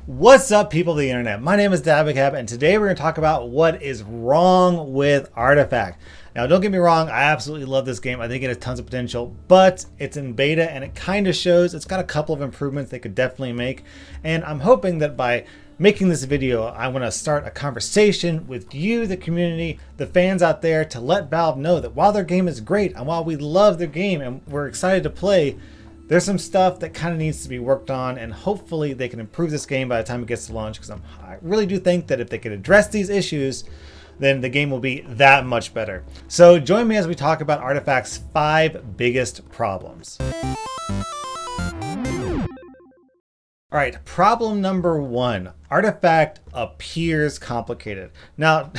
What's up, people of the internet? My name is Dabacab, and today we're going to talk about what is wrong with Artifact. Now, don't get me wrong, I absolutely love this game. I think it has tons of potential, but it's in beta and it kind of shows it's got a couple of improvements they could definitely make. And I'm hoping that by making this video, I want to start a conversation with you, the community, the fans out there, to let Valve know that while their game is great and while we love their game and we're excited to play, there's some stuff that kind of needs to be worked on, and hopefully they can improve this game by the time it gets to launch, because I really do think that if they could address these issues, then the game will be that much better. So join me as we talk about Artifact's 5 biggest problems. All right, problem number 1. Artifact appears complicated. Now,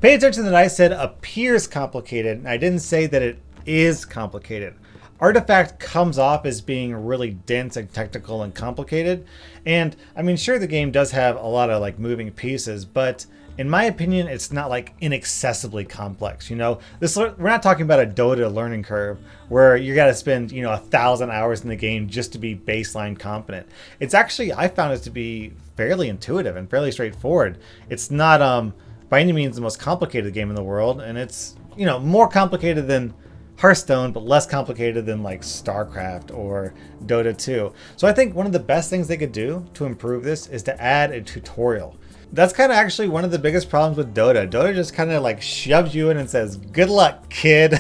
pay attention that I said appears complicated, and I didn't say that it is complicated. Artifact comes off as being really dense and technical and complicated. And I mean, sure, the game does have a lot of like moving pieces, but in my opinion, it's not like inaccessibly complex. You know, we're not talking about a Dota learning curve where you got to spend, 1,000 hours in the game just to be baseline competent. It's actually, I found it to be fairly intuitive and fairly straightforward. It's not by any means the most complicated game in the world, and it's, more complicated than Hearthstone, but less complicated than like StarCraft or Dota 2. So I think one of the best things they could do to improve this is to add a tutorial. That's kind of actually one of the biggest problems with Dota. Dota just kind of like shoves you in and says, good luck, kid.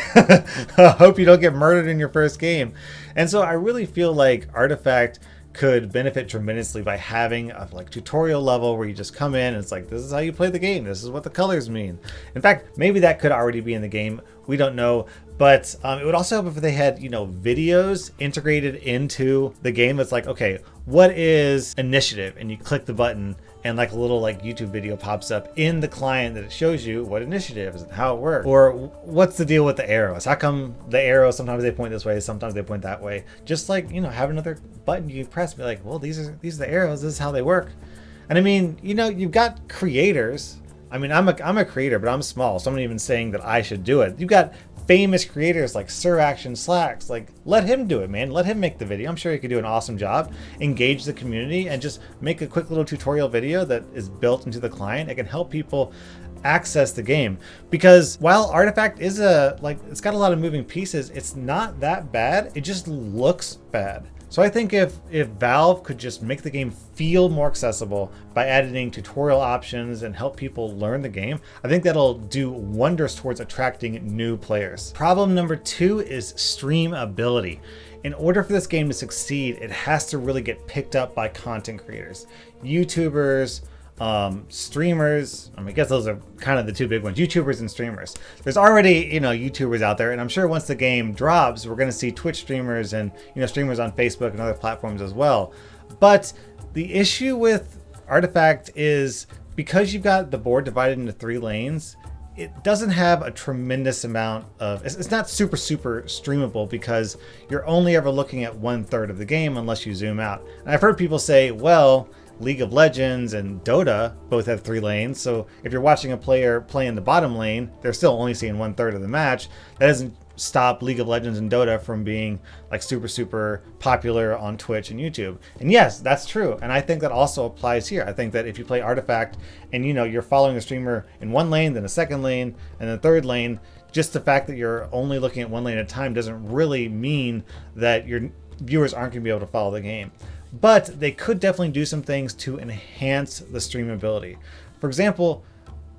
Hope you don't get murdered in your first game. And so I really feel like Artifact could benefit tremendously by having a like tutorial level where you just come in and it's like, this is how you play the game, this is what the colors mean. In fact, maybe that could already be in the game, we don't know. But it would also help if they had, videos integrated into the game. That's like, okay, what is initiative? And you click the button and like a little like YouTube video pops up in the client that it shows you what initiative is and how it works. Or what's the deal with the arrows? How come the arrows, sometimes they point this way, sometimes they point that way? Just like, have another button you press, be like, well, these are the arrows, this is how they work. And I mean, you've got creators. I mean, I'm a creator, but I'm small, so I'm not even saying that I should do it. You've got famous creators like Sir Action Slacks. Like, let him do it, man. Let him make the video. I'm sure he could do an awesome job. Engage the community and just make a quick little tutorial video that is built into the client. It can help people access the game, because while Artifact is it's got a lot of moving pieces, it's not that bad. It just looks bad. So I think if Valve could just make the game feel more accessible by adding tutorial options and help people learn the game, I think that'll do wonders towards attracting new players. Problem number 2 is streamability. In order for this game to succeed, it has to really get picked up by content creators, YouTubers, streamers. I guess those are kind of the 2 big ones, YouTubers and streamers. There's already, YouTubers out there, and I'm sure once the game drops, we're going to see Twitch streamers and, streamers on Facebook and other platforms as well. But the issue with Artifact is because you've got the board divided into 3 lanes, it doesn't have a tremendous amount of, it's not super streamable, because you're only ever looking at 1/3 of the game unless you zoom out. And I've heard people say, well, League of Legends and Dota both have 3 lanes, so if you're watching a player play in the bottom lane, they're still only seeing 1/3 of the match. That doesn't stop League of Legends and Dota from being like super popular on Twitch and YouTube. And yes, that's true, and I think that also applies here. I think that if you play Artifact and you're following a streamer in one lane, then a second lane, and a third lane, just the fact that you're only looking at one lane at a time doesn't really mean that your viewers aren't going to be able to follow the game. But they could definitely do some things to enhance the streamability. For example,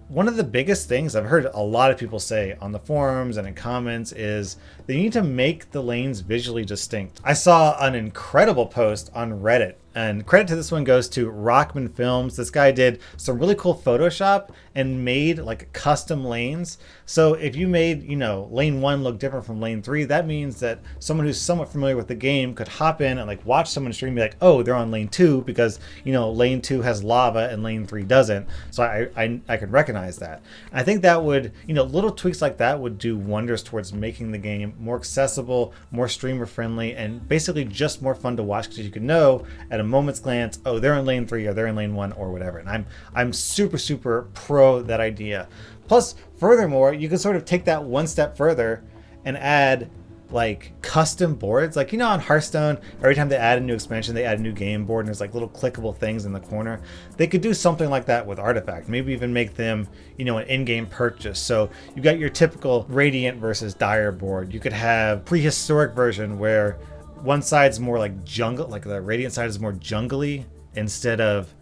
one of the biggest things I've heard a lot of people say on the forums and in comments is they need to make the lanes visually distinct. I saw an incredible post on Reddit, and credit to this one goes to Rockman Films. This guy did some really cool Photoshop and made like custom lanes. So if you made, lane 1 look different from lane 3, that means that someone who's somewhat familiar with the game could hop in and like watch someone stream and be like, oh, they're on lane 2 because, lane 2 has lava and lane 3 doesn't. So I could recognize that. And I think that would, little tweaks like that would do wonders towards making the game more accessible, more streamer friendly, and basically just more fun to watch, because you can know at a moment's glance, oh, they're in lane 3 or they're in lane 1 or whatever. And I'm super pro that idea. Plus, furthermore, you can sort of take that one step further and add like custom boards. Like, you know, on Hearthstone, every time they add a new expansion, they add a new game board, and there's like little clickable things in the corner. They could do something like that with Artifact. Maybe even make them, you know, an in-game purchase. So you got your typical Radiant versus Dire board. You could have prehistoric version where one side's more like jungle, like the Radiant side is more jungly instead of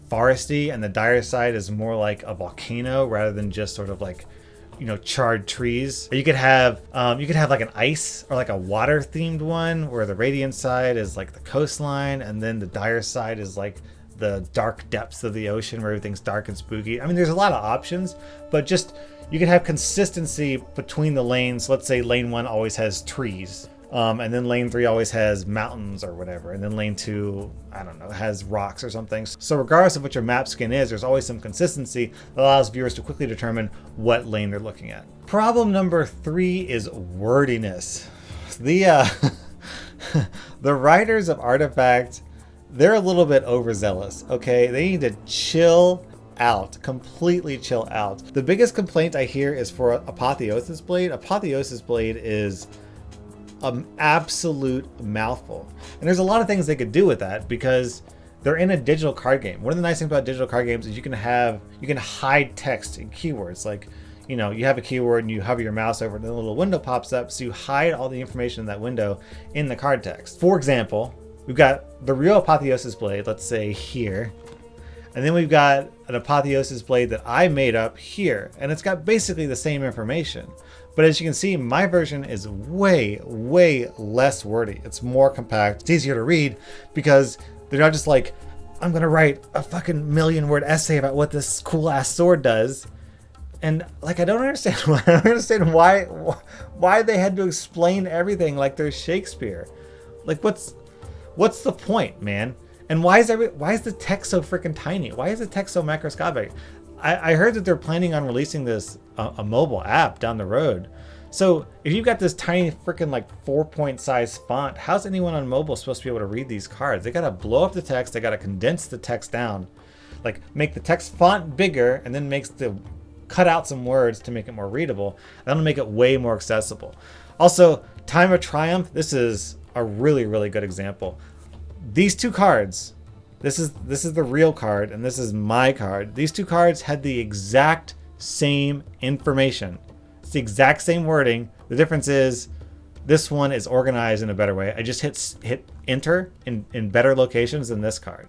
foresty, and the Dire side is more like a volcano rather than just sort of like, you know, charred trees. You could have like an ice or like a water themed one where the Radiant side is like the coastline, and then the Dire side is like the dark depths of the ocean where everything's dark and spooky. I mean, there's a lot of options, but just you can have consistency between the lanes. Let's say lane 1 always has trees. And then lane 3 always has mountains or whatever. And then lane 2, I don't know, has rocks or something. So regardless of what your map skin is, there's always some consistency that allows viewers to quickly determine what lane they're looking at. Problem number 3 is wordiness. The writers of Artifact, they're a little bit overzealous, okay? They need to chill out, completely chill out. The biggest complaint I hear is for Apotheosis Blade. Apotheosis Blade is an absolute mouthful, and there's a lot of things they could do with that because they're in a digital card game. One of the nice things about digital card games is you can hide text and keywords. Like, you know, you have a keyword and you hover your mouse over it and a little window pops up, so you hide all the information in that window in the card text. For example, we've got the real Apotheosis Blade, let's say here, and then we've got an Apotheosis Blade that I made up here, and it's got basically the same information. But as you can see, my version is way, way less wordy. It's more compact. It's easier to read because they're not just like, I'm going to write a fucking 1,000,000-word essay about what this cool-ass sword does. And like, I don't understand why they had to explain everything like they're Shakespeare. Like, what's the point, man? And why is the text so freaking tiny? Why is the text so macroscopic? I heard that they're planning on releasing this a mobile app down the road. So if you've got this tiny freaking like 4-point size font, how's anyone on mobile supposed to be able to read these cards? They gotta blow up the text. They gotta condense the text down, like make the text font bigger, and then cut out some words to make it more readable. That'll make it way more accessible. Also, Time of Triumph. This is a really, really good example. These two cards. This is the real card, and this is my card. These two cards had the exact same information. It's the exact same wording. The difference is this one is organized in a better way. I just hit enter in better locations than this card.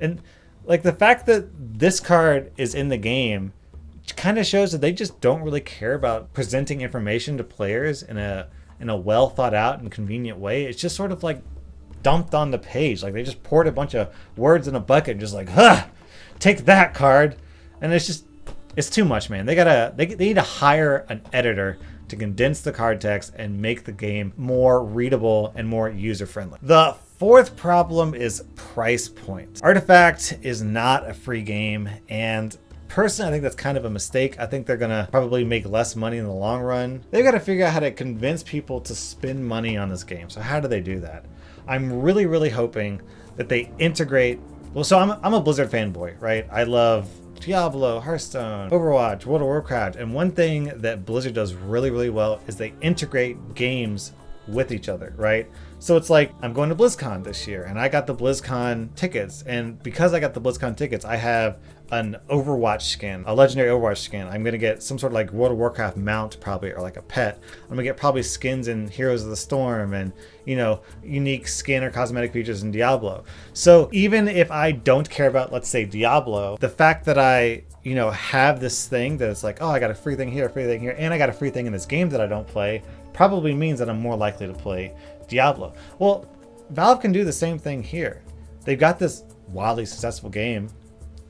And like the fact that this card is in the game kind of shows that they just don't really care about presenting information to players in a well thought out and convenient way. It's just sort of like dumped on the page. Like they just poured a bunch of words in a bucket and just like, take that card. And it's too much, man. They need to hire an editor to condense the card text and make the game more readable and more user friendly. The fourth problem is price point. Artifact is not a free game, and personally, I think that's kind of a mistake. I think they're gonna probably make less money in the long run. They've got to figure out how to convince people to spend money on this game. So how do they do that? I'm really, really hoping that they integrate. Well, so I'm a Blizzard fanboy, right? I love Diablo, Hearthstone, Overwatch, World of Warcraft, and one thing that Blizzard does really, really well is they integrate games with each other, right? So it's like, I'm going to BlizzCon this year, and I got the BlizzCon tickets, and because I got the BlizzCon tickets, I have an Overwatch skin, a legendary Overwatch skin. I'm gonna get some sort of like World of Warcraft mount probably, or like a pet. I'm gonna get probably skins in Heroes of the Storm, and you know, unique skin or cosmetic features in Diablo. So even if I don't care about, let's say, Diablo, the fact that I, you know, have this thing that it's like, oh, I got a free thing here, and I got a free thing in this game that I don't play, probably means that I'm more likely to play Diablo. Well, Valve can do the same thing here. They've got this wildly successful game,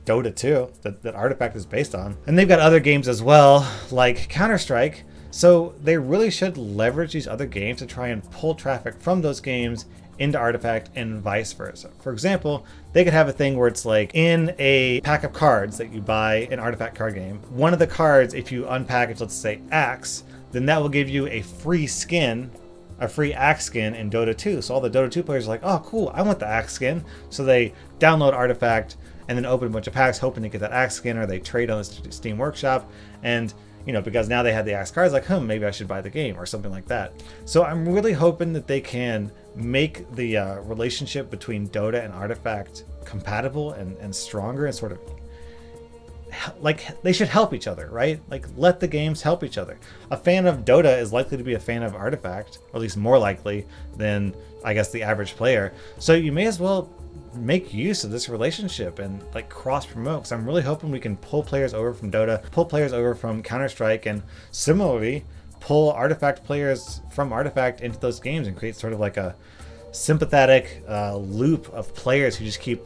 Dota 2, that Artifact is based on. And they've got other games as well, like Counter-Strike. So they really should leverage these other games to try and pull traffic from those games into Artifact and vice versa. For example, they could have a thing where it's like in a pack of cards that you buy in Artifact card game, one of the cards, if you unpackage, let's say Axe, then that will give you a free skin, a free Axe skin in Dota 2. So all the Dota 2 players are like, oh cool, I want the Axe skin. So they download Artifact and then open a bunch of packs hoping to get that Axe skin, or they trade on the Steam Workshop. And because now they have the Axe cards, like, maybe I should buy the game or something like that. So I'm really hoping that they can make the relationship between Dota and Artifact compatible and stronger, and sort of like they should help each other, right? Like, let the games help each other. A fan of Dota is likely to be a fan of Artifact, or at least more likely than, I guess, the average player. So you may as well make use of this relationship and like cross promote, because I'm really hoping we can pull players over from Dota, pull players over from Counter-Strike, and similarly pull Artifact players from Artifact into those games and create sort of like a sympathetic loop of players who just keep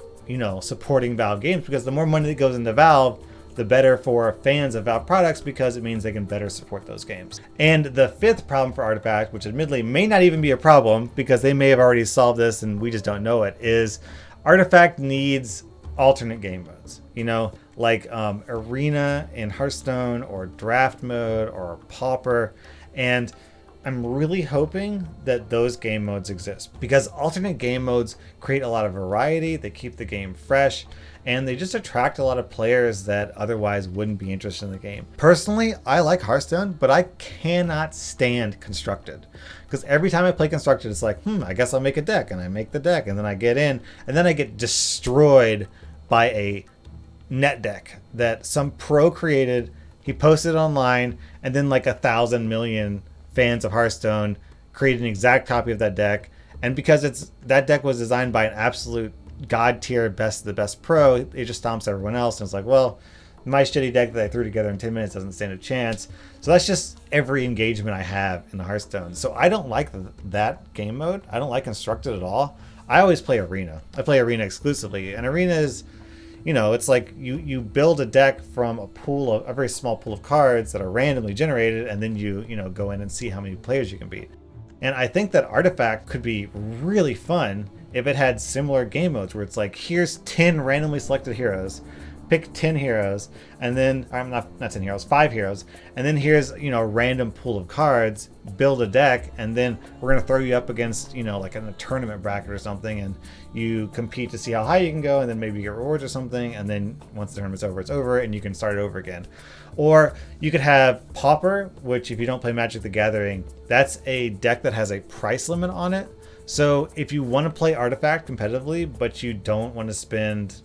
supporting Valve games, because the more money that goes into Valve, the better for fans of Valve products, because it means they can better support those games. And the fifth problem for Artifact, which admittedly may not even be a problem because they may have already solved this and we just don't know it, is Artifact needs alternate game modes. Like Arena in Hearthstone, or Draft Mode, or Pauper. And I'm really hoping that those game modes exist, because alternate game modes create a lot of variety, they keep the game fresh, and they just attract a lot of players that otherwise wouldn't be interested in the game. Personally, I like Hearthstone, but I cannot stand Constructed, because every time I play Constructed, it's like, I guess I'll make a deck, and I make the deck, and then I get in, and then I get destroyed by a net deck that some pro created. He posted online, and then like 1,000 million fans of Hearthstone created an exact copy of that deck, and because that deck was designed by an absolute god tier best of the best pro, it just stomps everyone else, and it's like, well, my shitty deck that I threw together in 10 minutes doesn't stand a chance. So that's just every engagement I have in the Hearthstone. So I don't like that game mode. I don't like Constructed at all. I always play Arena. I play Arena exclusively, and Arena is, it's like you build a deck from a very small pool of cards that are randomly generated, and then you go in and see how many players you can beat. And I think that Artifact could be really fun if it had similar game modes where it's like, here's 10 randomly selected heroes, pick 10 heroes, and then I'm not 10 heroes, 5 heroes, and then here's a random pool of cards, build a deck, and then we're gonna throw you up against like in a tournament bracket or something, and you compete to see how high you can go, and then maybe you get rewards or something, and then once the tournament's over, it's over, and you can start it over again. Or you could have Pauper, which if you don't play Magic the Gathering, that's a deck that has a price limit on it. So if you want to play Artifact competitively, but you don't want to spend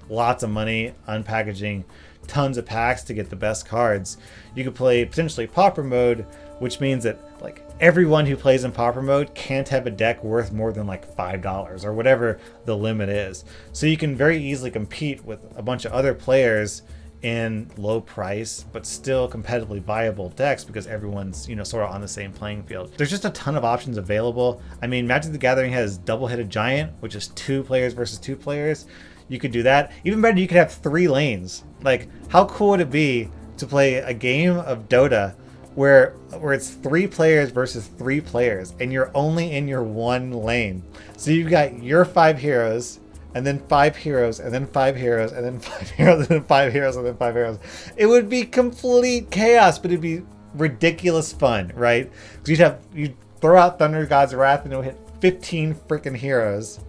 lots of money unpackaging tons of packs to get the best cards, you could play potentially Pauper mode, which means that like everyone who plays in Pauper mode can't have a deck worth more than like $5 or whatever the limit is. So you can very easily compete with a bunch of other players in low price but still competitively viable decks, because everyone's sort of on the same playing field. There's just a ton of options available. I mean, Magic the Gathering has double-headed giant, which is 2 players versus 2 players. You could do that. Even better, you could have 3 lanes. Like, how cool would it be to play a game of Dota where it's 3 players versus 3 players, and you're only in your one lane? So you've got your 5 heroes, and then 5 heroes, and then 5 heroes, and then 5 heroes, and then 5 heroes, and then 5 heroes. It would be complete chaos, but it'd be ridiculous fun, right? Because you'd throw out Thunder God's Wrath, and it would hit 15 freaking heroes,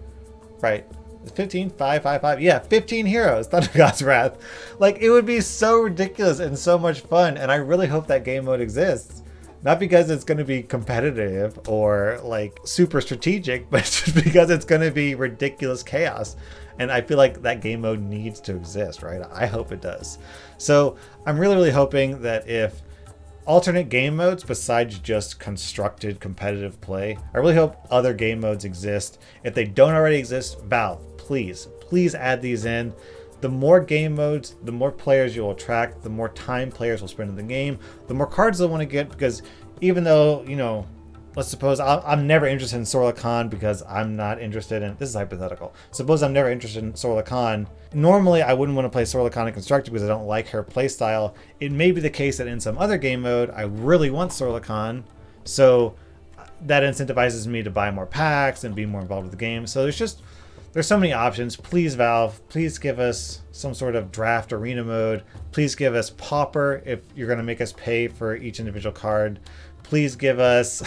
right? 15, 5, 5, 5. Yeah, 15 heroes, Thunder God's Wrath. Like, it would be so ridiculous and so much fun, and I really hope that game mode exists. Not because it's going to be competitive or like super strategic, but just because it's going to be ridiculous chaos. And I feel like that game mode needs to exist, right? I hope it does. So I'm really, really hoping that if alternate game modes besides just constructed competitive play, I really hope other game modes exist. If they don't already exist, Valve, please add these in. The more game modes, the more players you'll attract, the more time players will spend in the game, the more cards they'll want to get, because even though, let's suppose I'm never interested in Sorla Khan because I'm not interested in, this is hypothetical. Suppose I'm never interested in Sorla Khan. Normally, I wouldn't want to play Sorla Khan in Constructed because I don't like her playstyle. It may be the case that in some other game mode, I really want Sorla Khan, so that incentivizes me to buy more packs and be more involved with the game. So there's so many options. Please, Valve, please give us some sort of draft arena mode. Please give us Pauper if you're going to make us pay for each individual card. please give us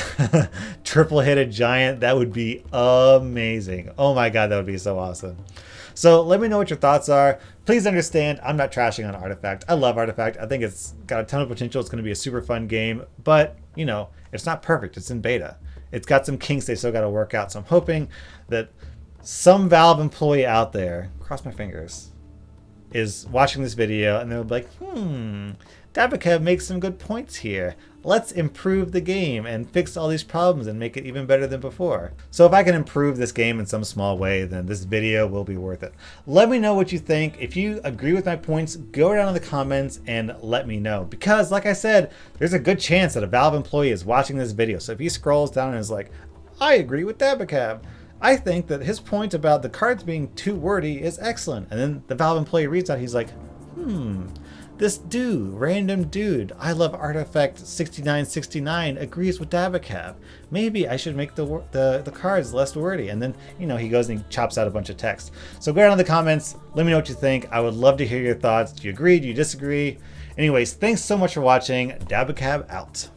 triple-headed giant. That would be amazing. Oh my god, that would be so awesome. So let me know what your thoughts are. Please understand, I'm not trashing on Artifact. I love Artifact. I think it's got a ton of potential. It's going to be a super fun game, but you know, it's not perfect. It's in beta. It's got some kinks they still got to work out. So I'm hoping that some Valve employee out there, cross my fingers, is watching this video and they'll be like, Dabakav makes some good points here. Let's improve the game and fix all these problems and make it even better than before. So if I can improve this game in some small way, then this video will be worth it. Let me know what you think. If you agree with my points, go down in the comments and let me know. Because like I said, there's a good chance that a Valve employee is watching this video. So if he scrolls down and is like, I agree with Dabakav. I think that his point about the cards being too wordy is excellent. And then the Valve employee reads that, he's like, this dude, random dude, I love Artifact 6969, agrees with Dabakav. Maybe I should make the cards less wordy. And then, you know, he goes and he chops out a bunch of text. So go down in the comments, let me know what you think. I would love to hear your thoughts. Do you agree? Do you disagree? Anyways, thanks so much for watching. Dabakav out.